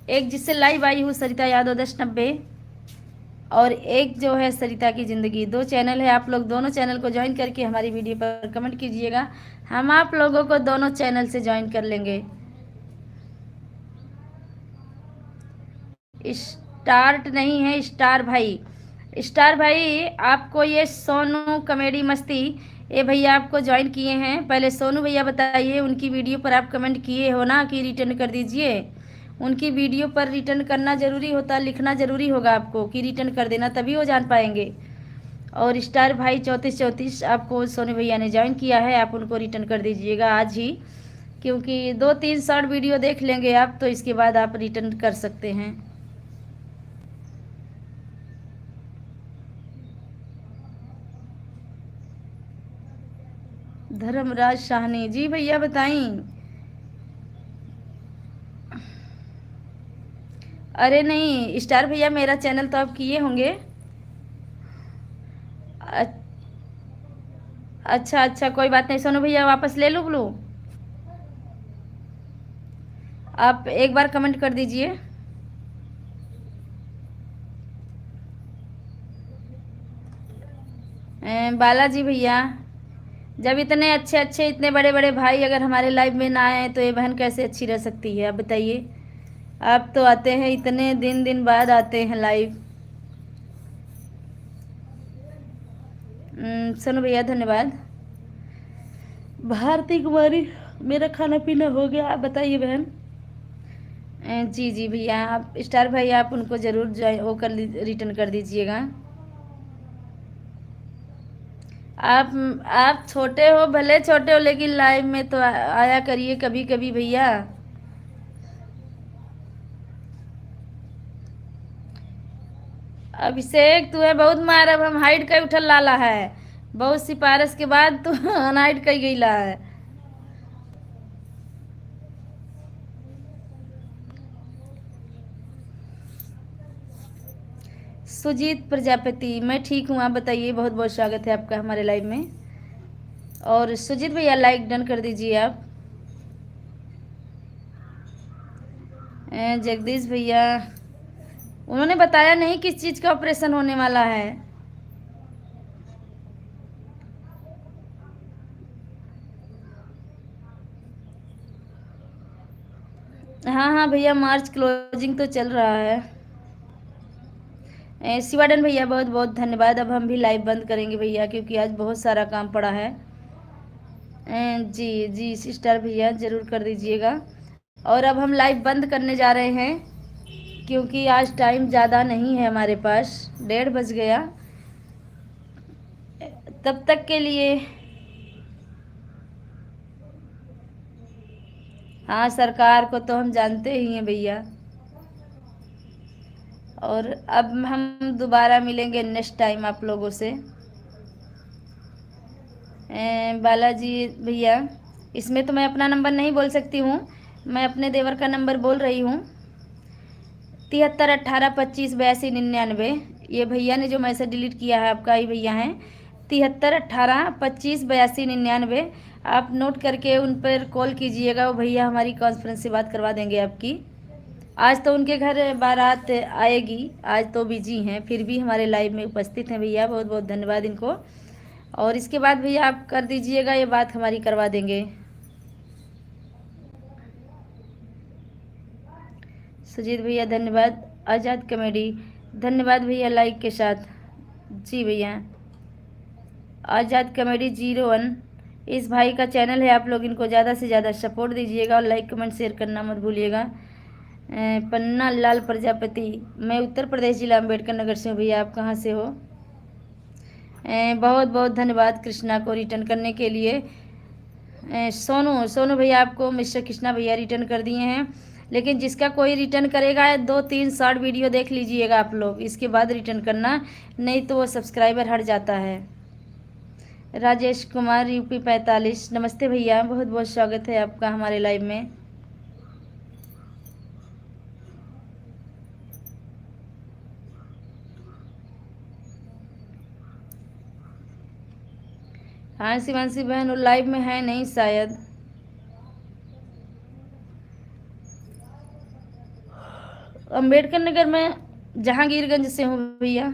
एक जिससे लाइव आई हूँ सरिता यादव 1090, और एक जो है सरिता की ज़िंदगी। दो चैनल है, आप लोग दोनों चैनल को ज्वाइन करके हमारी वीडियो पर कमेंट कीजिएगा, हम आप लोगों को दोनों चैनल से ज्वाइन कर लेंगे। स्टार्ट नहीं है, स्टार भाई। स्टार भाई आपको ये सोनू कॉमेडी मस्ती, ये भैया आपको ज्वाइन किए हैं। पहले सोनू भैया बताइए, उनकी वीडियो पर आप कमेंट किए हो ना कि रिटर्न कर दीजिए। उनकी वीडियो पर रिटर्न करना ज़रूरी होता, लिखना ज़रूरी होगा आपको कि रिटर्न कर देना, तभी वो जान पाएंगे। और स्टार भाई 3434 आपको सोनू भैया ने ज्वाइन किया है, आप उनको रिटर्न कर दीजिएगा आज ही, क्योंकि 2-3 शॉर्ट वीडियो देख लेंगे आप तो इसके बाद आप रिटर्न कर सकते हैं। धर्मराज शाहनी जी भैया बताएं। अरे नहीं स्टार भैया, मेरा चैनल तो आप किए होंगे। अच्छा अच्छा, कोई बात नहीं। सोनू भैया वापस ले लूँ ब्लू, आप एक बार कमेंट कर दीजिए। बालाजी भैया, जब इतने अच्छे अच्छे इतने बड़े बड़े भाई अगर हमारे लाइव में ना आए तो ये बहन कैसे अच्छी रह सकती है, आप बताइए। आप तो आते हैं, इतने दिन दिन बाद आते हैं लाइव। सोनू भैया धन्यवाद। भारती कुमारी, मेरा खाना पीना हो गया, आप बताइए बहन। जी जी भैया, आप स्टार भाई आप उनको ज़रूर वो कर रिटर्न कर दीजिएगा। आप आप छोटे हो, भले छोटे हो, लेकिन लाइव में तो आया करिए कभी कभी भैया। अभिषेक तू है बहुत मार, अब हम हाइट का उठल लाला है, बहुत सिफारिश के बाद तू अनहाइट कई गईला है। सुजीत प्रजापति, मैं ठीक हूँ, आप बताइए। बहुत बहुत स्वागत है आपका हमारे लाइव में। और सुजीत भैया लाइक डन कर दीजिए आप। जगदीश भैया, उन्होंने बताया नहीं किस चीज़ का ऑपरेशन होने वाला है। हाँ हाँ भैया, मार्च क्लोजिंग तो चल रहा है। शिवाडन भैया बहुत बहुत धन्यवाद। अब हम भी लाइव बंद करेंगे भैया, क्योंकि आज बहुत सारा काम पड़ा है। जी जी सिस्टर भैया ज़रूर कर दीजिएगा। और अब हम लाइव बंद करने जा रहे हैं, क्योंकि आज टाइम ज़्यादा नहीं है हमारे पास, 1:30 बज गया। तब तक के लिए, हाँ सरकार को तो हम जानते ही हैं भैया। और अब हम दोबारा मिलेंगे नेक्स्ट टाइम आप लोगों से। बालाजी भैया, इसमें तो मैं अपना नंबर नहीं बोल सकती हूँ, मैं अपने देवर का नंबर बोल रही हूँ। 73 18 25 82 99। ये भैया ने जो मैसेज डिलीट किया है आपका ही भैया हैं। 73 18 25 82 99। आप नोट करके उन पर कॉल कीजिएगा, वो भैया हमारी कॉन्फ्रेंस से बात करवा देंगे आपकी। आज तो उनके घर बारात आएगी, आज तो बिजी हैं, फिर भी हमारे लाइव में उपस्थित हैं भैया, बहुत बहुत धन्यवाद इनको। और इसके बाद भैया आप कर दीजिएगा, ये बात हमारी करवा देंगे। सुजीत भैया धन्यवाद। आज़ाद कॉमेडी धन्यवाद भैया लाइक के साथ। जी भैया, आज़ाद कॉमेडी 01, इस भाई का चैनल है, आप लोग इनको ज़्यादा से ज़्यादा सपोर्ट दीजिएगा और लाइक कमेंट शेयर करना मत भूलिएगा। पन्ना लाल प्रजापति, मैं उत्तर प्रदेश जिला अम्बेडकर नगर से हूँ भैया, आप कहाँ से हो? बहुत बहुत धन्यवाद कृष्णा को रिटर्न करने के लिए। सोनू सोनू भैया आपको मिस्टर कृष्णा भैया रिटर्न कर दिए हैं, लेकिन जिसका कोई रिटर्न करेगा 2-3 शॉर्ट वीडियो देख लीजिएगा आप लोग, इसके बाद रिटर्न करना, नहीं तो वो सब्सक्राइबर हट जाता है। राजेश कुमार यूपी 45, नमस्ते भैया, बहुत बहुत स्वागत है आपका हमारे लाइव में। हाँ शिवांशी बहन, वो लाइव में है नहीं शायद। अम्बेडकर नगर में जहांगीरगंज से हूँ भैया।